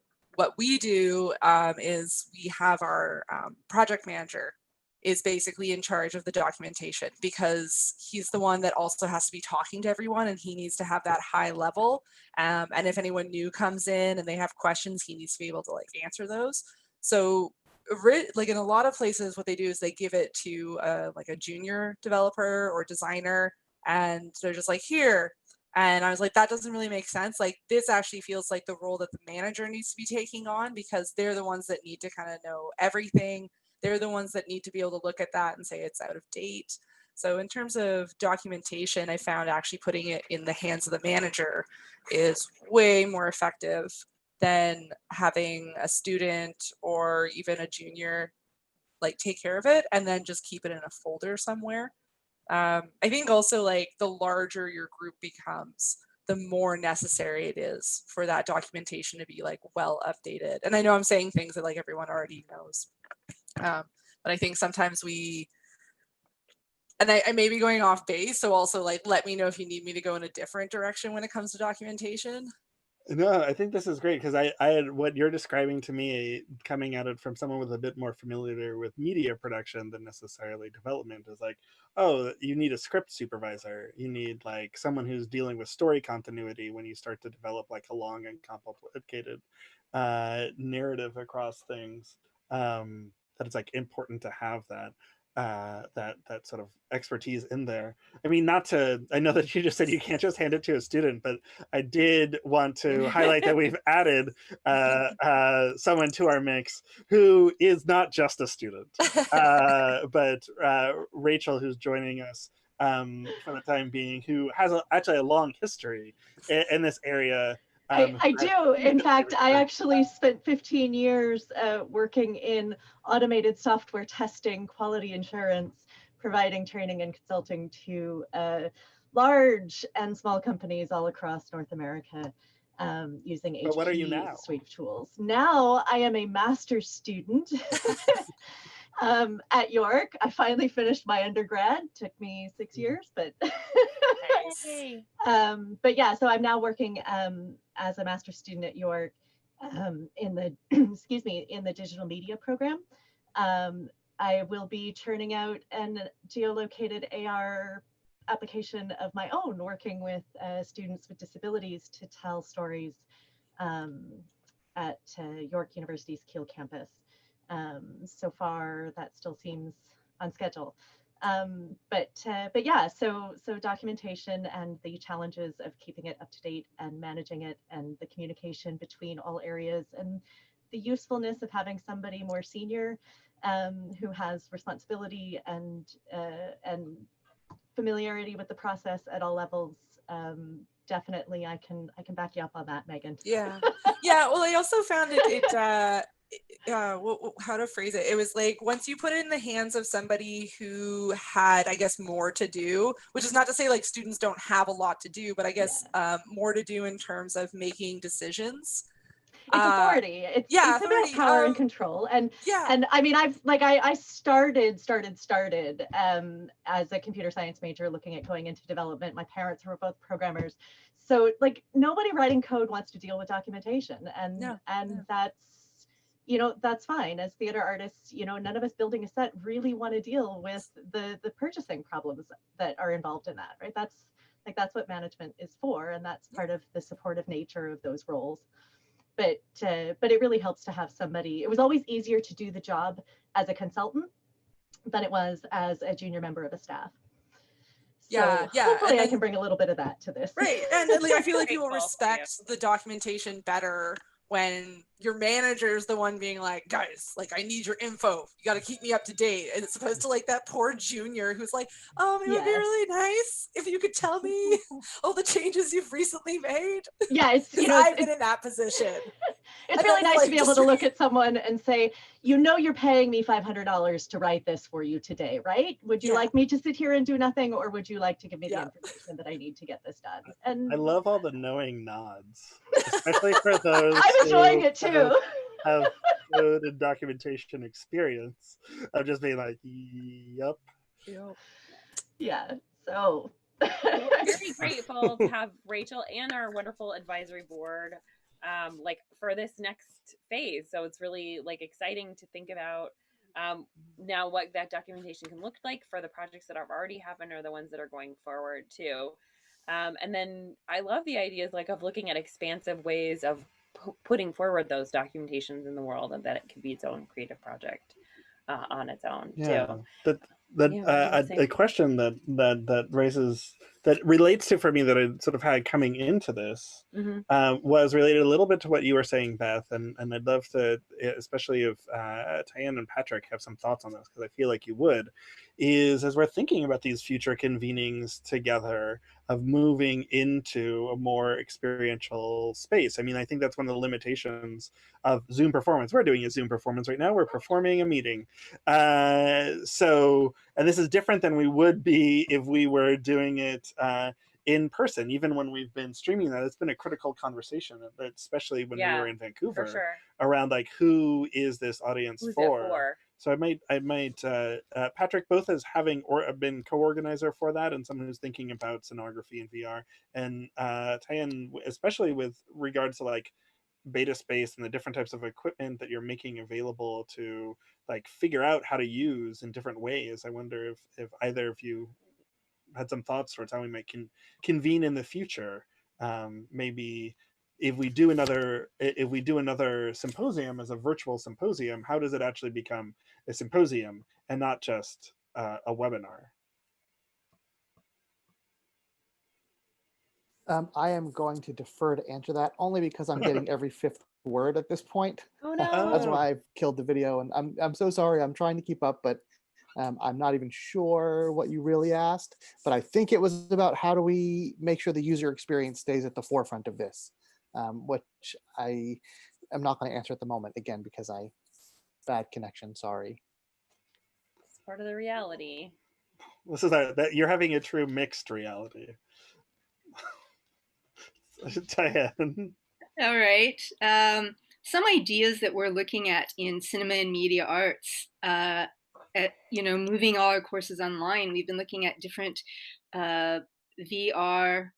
we do is we have our project manager is basically in charge of the documentation, because he's the one that also has to be talking to everyone, and he needs to have that high level. And if anyone new comes in and they have questions, he needs to be able to like answer those. So like in a lot of places, what they do is they give it to like a junior developer or designer, and they're just like, here. And I was like, that doesn't really make sense. Like, this actually feels like the role that the manager needs to be taking on, because they're the ones that need to kind of know everything. They're the ones that need to be able to look at that and say it's out of date. So in terms of documentation, I found actually putting it in the hands of the manager is way more effective than having a student or even a junior like take care of it and then just keep it in a folder somewhere. I think also like the larger your group becomes, the more necessary it is for that documentation to be like well updated. And I know I'm saying things that like everyone already knows, but I think sometimes and I may be going off base, so also like let me know if you need me to go in a different direction when it comes to documentation. No, I think this is great, because I had what you're describing to me coming at it from someone with a bit more familiar with media production than necessarily development is like, oh, you need a script supervisor. You need like someone who's dealing with story continuity when you start to develop like a long and complicated narrative across things. That it's like important to have that. That sort of expertise in there. I mean, not to, I know that you just said you can't just hand it to a student, but I did want to highlight that we've added someone to our mix who is not just a student, but Rachel, who's joining us for the time being, who has actually a long history in this area. I do. In fact, I actually spent 15 years working in automated software testing, quality assurance, providing training and consulting to large and small companies all across North America using But what are you now? HP suite of tools. Now I am a master's student at York. I finally finished my undergrad. Took me 6 years, but but yeah, so I'm now working as a master's student at York in the excuse me, in the digital media program. I will be churning out an geolocated AR application of my own, working with students with disabilities to tell stories at York University's Kiel campus. So far, that still seems on schedule. But yeah, so documentation and the challenges of keeping it up to date and managing it, and the communication between all areas, and the usefulness of having somebody more senior who has responsibility and familiarity with the process at all levels. Definitely, I can back you up on that, Megan. Yeah, yeah. Well, I also found how to phrase it. It was like, once you put it in the hands of somebody who had, I guess, more to do, which is not to say like students don't have a lot to do, but I guess more to do in terms of making decisions. It's authority. It's authority. About power and control. And and I mean, I started as a computer science major, looking at going into development. My parents were both programmers, so like nobody writing code wants to deal with documentation, and that's, you know, that's fine. As theater artists, you know, none of us building a set really want to deal with the purchasing problems that are involved in that, right? That's what management is for, and that's part of the supportive nature of those roles. But it really helps to have somebody. It was always easier to do the job as a consultant than it was as a junior member of a staff. So hopefully I can bring a little bit of that to this. Right, and like I feel like people respect the documentation better when your manager's the one being like, guys, like, I need your info. You got to keep me up to date. And it's opposed to like that poor junior who's like, it would be really nice if you could tell me all the changes you've recently made. Yeah, it's, you know, I've been in that position. It's really nice to be able to look at someone and say, you know, you're paying me $500 to write this for you today, right? Would you like me to sit here and do nothing, or would you like to give me the information that I need to get this done? And I love all the knowing nods, especially for those. I'm enjoying it too. Have code and documentation experience of just being like, yep. Yeah. So we're very grateful to have Rachel and our wonderful advisory board like for this next phase. So it's really like exciting to think about now what that documentation can look like for the projects that have already happened or the ones that are going forward too. And then I love the ideas like of looking at expansive ways of putting forward those documentations in the world, and that it could be its own creative project on its own too. A question that raises, that relates to for me, that I sort of had coming into this, was related a little bit to what you were saying, Beth, and I'd love to, especially if Tyann and Patrick have some thoughts on this, because I feel like you would, is as we're thinking about these future convenings together of moving into a more experiential space. I mean, I think that's one of the limitations of Zoom performance. We're doing a Zoom performance right now. We're performing a meeting. And this is different than we would be if we were doing it in person. Even when we've been streaming that, it's been a critical conversation, especially when we were in Vancouver, around like, who is this audience for? So I might Patrick, both as having been co-organizer for that and someone who's thinking about scenography and VR, and Tyann, especially with regards to like beta space and the different types of equipment that you're making available to like figure out how to use in different ways. I wonder if either of you had some thoughts towards how we might convene in the future. Maybe if we do another symposium as a virtual symposium, how does it actually become a symposium and not just a webinar? I am going to defer to answer that only because I'm getting every fifth word at this point. Oh no! That's why I've killed the video, and I'm so sorry. I'm trying to keep up, but I'm not even sure what you really asked. But I think it was about how do we make sure the user experience stays at the forefront of this, which I am not going to answer at the moment, again, because bad connection. Sorry. It's part of the reality. This is that you're having a true mixed reality. Tyann. All right. Some ideas that we're looking at in cinema and media arts, moving all our courses online. We've been looking at different VR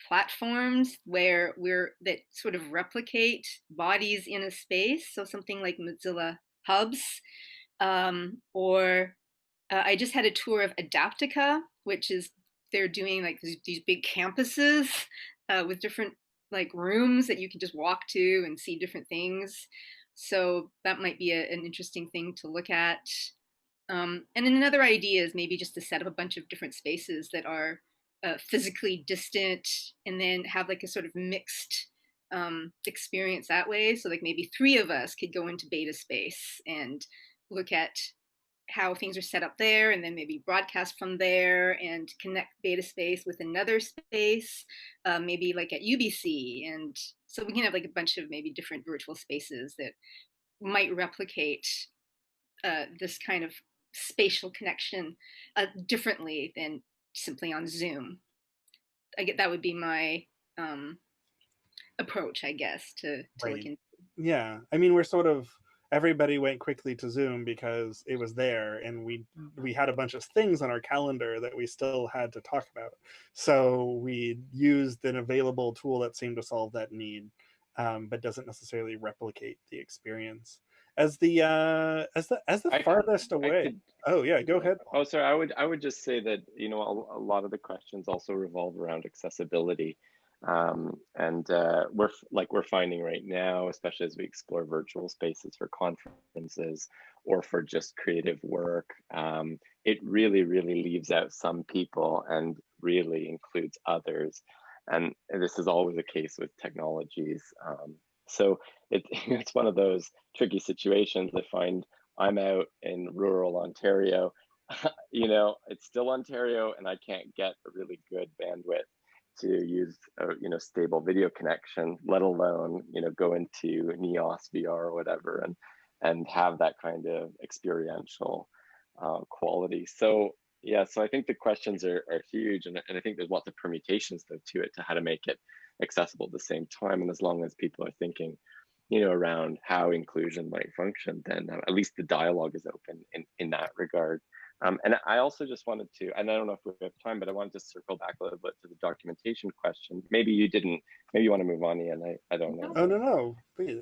platforms that sort of replicate bodies in a space. So something like Mozilla Hubs, or I just had a tour of Adaptica, which is they're doing like these big campuses with different like rooms that you can just walk to and see different things. So that might be an interesting thing to look at. And then another idea is maybe just to set up a bunch of different spaces that are physically distant, and then have like a sort of mixed experience that way. So like maybe 3 of us could go into beta space and look at how things are set up there, and then maybe broadcast from there and connect beta space with another space, maybe like at UBC. And so we can have like a bunch of maybe different virtual spaces that might replicate this kind of spatial connection differently than simply on Zoom. That would be my approach, I guess, to look into. Yeah, I mean, we're sort of, everybody went quickly to Zoom because it was there, and we had a bunch of things on our calendar that we still had to talk about. So we used an available tool that seemed to solve that need, but doesn't necessarily replicate the experience. As the farthest away. Oh yeah, go ahead. Oh, sorry. I would just say that a lot of the questions also revolve around accessibility. We're finding right now, especially as we explore virtual spaces for conferences or for just creative work, it really leaves out some people and really includes others. And this is always the case with technologies. So it's one of those tricky situations. I find I'm out in rural Ontario, you know, it's still Ontario, and I can't get a really good bandwidth to use a, you know, stable video connection, let alone, you know, go into NEOS VR or whatever and have that kind of experiential quality. So yeah, so I think the questions are huge, and I think there's lots of permutations though to it, to how to make it accessible at the same time. And as long as people are thinking, you know, around how inclusion might function, then at least the dialogue is open in that regard. And I also just wanted to, and I don't know if we have time, but I wanted to circle back a little bit to the documentation question. Maybe you didn't, maybe you want to move on, Ian, I don't know. Oh, no, please.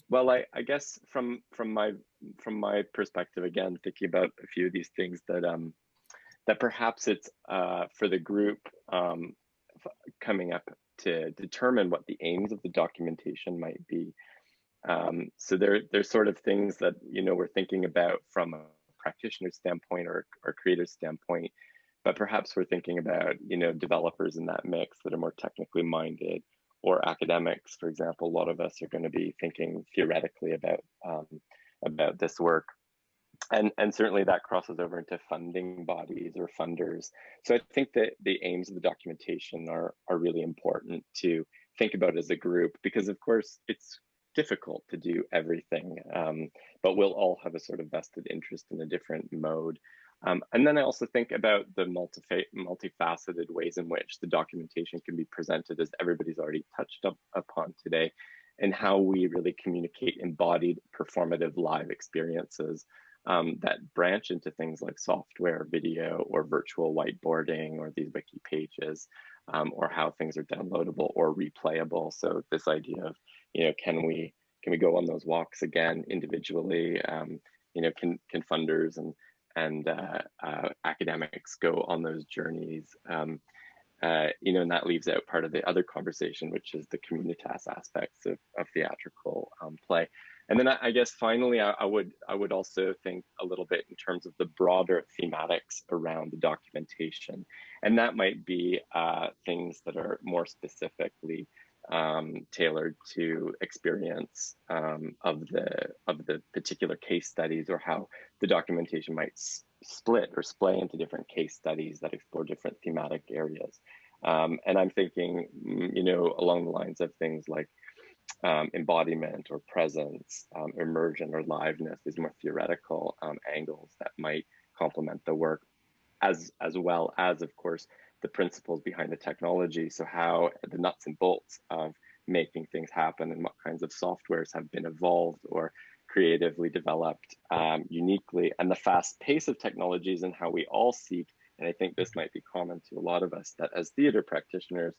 Well, I guess from my perspective, again, thinking about a few of these things that that perhaps it's for the group coming up to determine what the aims of the documentation might be. So there's sort of things that, you know, we're thinking about from a practitioner standpoint or creator standpoint, but perhaps we're thinking about, you know, developers in that mix that are more technically minded, or academics, for example. A lot of us are going to be thinking theoretically about this work. And certainly that crosses over into funding bodies or funders. So I think that the aims of the documentation are really important to think about as a group, because of course it's difficult to do everything, but we'll all have a sort of vested interest in a different mode. And then I also think about the multifaceted ways in which the documentation can be presented, as everybody's already touched upon today, and how we really communicate embodied performative live experiences that branch into things like software, video, or virtual whiteboarding, or these wiki pages, or how things are downloadable or replayable. So this idea of, you know, can we go on those walks again individually? You know, can funders and academics go on those journeys? You know, and that leaves out part of the other conversation, which is the communitas aspects of theatrical play. And then I guess finally, I would also think a little bit in terms of the broader thematics around the documentation, and that might be things that are more specifically tailored to experience of the particular case studies, or how the documentation might split or splay into different case studies that explore different thematic areas. And I'm thinking, you know, along the lines of things like embodiment or presence, immersion or liveness, these more theoretical angles that might complement the work, as well as, of course, the principles behind the technology. So how the nuts and bolts of making things happen, and what kinds of softwares have been evolved or creatively developed uniquely, and the fast pace of technologies, and how we all seek, and I think this might be common to a lot of us, that as theater practitioners,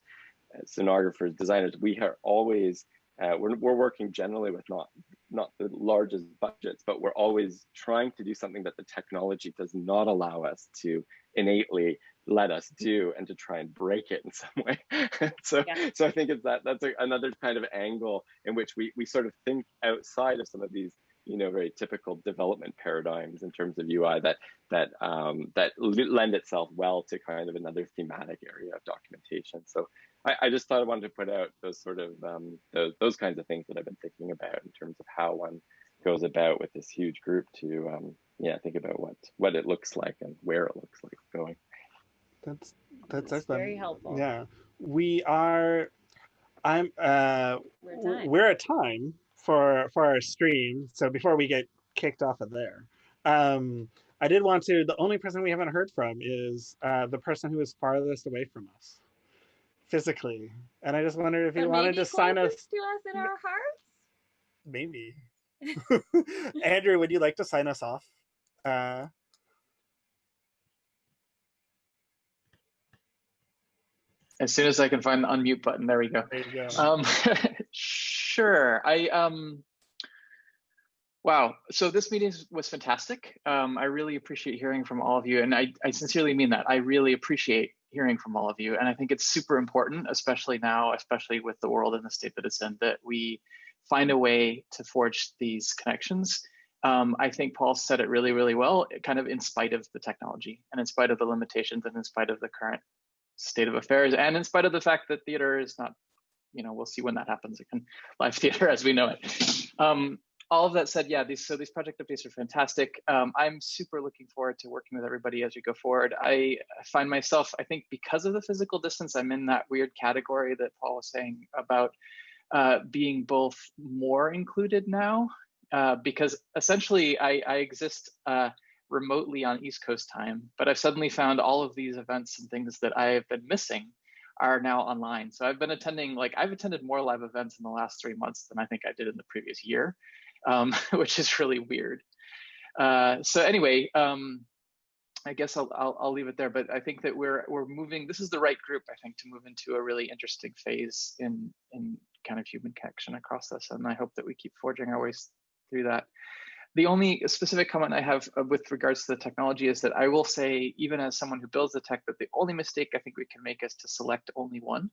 scenographers, designers, we are always we're working generally with not the largest budgets, but we're always trying to do something that the technology does not allow us to innately let us do, and to try and break it in some way. So I think it's that's another kind of angle in which we sort of think outside of some of these, you know, very typical development paradigms in terms of UI that lend itself well to kind of another thematic area of documentation. So I just thought I wanted to put out those sort of those kinds of things that I've been thinking about in terms of how one goes about with this huge group to think about what it looks like and where it looks like going. That's excellent. Very helpful. Yeah, we're at time for our stream. So before we get kicked off of there, I did want to. The only person we haven't heard from is the person who is farthest away from us physically, and I just wondered if you wanted to sign us to us in our hearts. Maybe. Andrew, would you like to sign us off? As soon as I can find the unmute button, there we go. There you go. Sure. Wow. So this meeting was fantastic. I really appreciate hearing from all of you, and I sincerely mean that. I really appreciate hearing from all of you, and I think it's super important, especially now, especially with the world in the state that it's in, that we find a way to forge these connections. I think Paul said it really, really well, kind of in spite of the technology, and in spite of the limitations, and in spite of the current state of affairs, and in spite of the fact that theater is not, we'll see when that happens again. Live theater as we know it. All of that said, yeah, these project updates are fantastic. I'm super looking forward to working with everybody as we go forward. I find myself, I think because of the physical distance, I'm in that weird category that Paul was saying about being both more included now, because essentially I exist remotely on East Coast time, but I've suddenly found all of these events and things that I have been missing are now online. So I've been attending, I've attended more live events in the last 3 months than I think I did in the previous year, which is really weird. So anyway, I guess I'll leave it there, but I think that we're moving, this is the right group, I think, to move into a really interesting phase in kind of human connection across this. And I hope that we keep forging our ways through that. The only specific comment I have with regards to the technology is that I will say, even as someone who builds the tech, that the only mistake I think we can make is to select only one.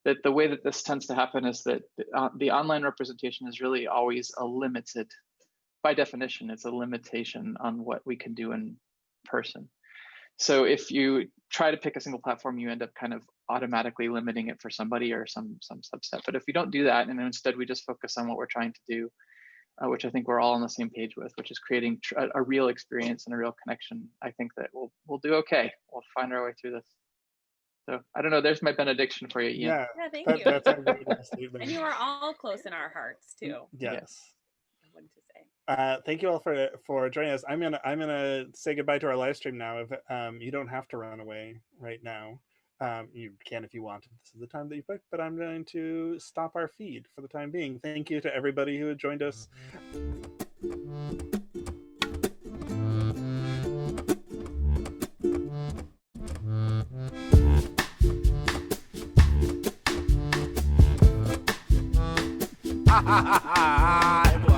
That the way that this tends to happen is that the online representation is really always a limited, by definition, it's a limitation on what we can do in person. So if you try to pick a single platform, you end up kind of automatically limiting it for somebody or some subset. But if we don't do that, and instead we just focus on what we're trying to do, which I think we're all on the same page with, which is creating a real experience and a real connection, I think that we'll do okay. We'll find our way through this. So I don't know, there's my benediction for you, Ian. Yeah, thank you. That's a great statement. And you are all close in our hearts too. Yes. What to say. Thank you all for joining us. I'm gonna say goodbye to our live stream now. If you don't have to run away right now. You can if you want. This is the time that you picked, but I'm going to stop our feed for the time being. Thank you to everybody who joined us. Ha ha ha ha!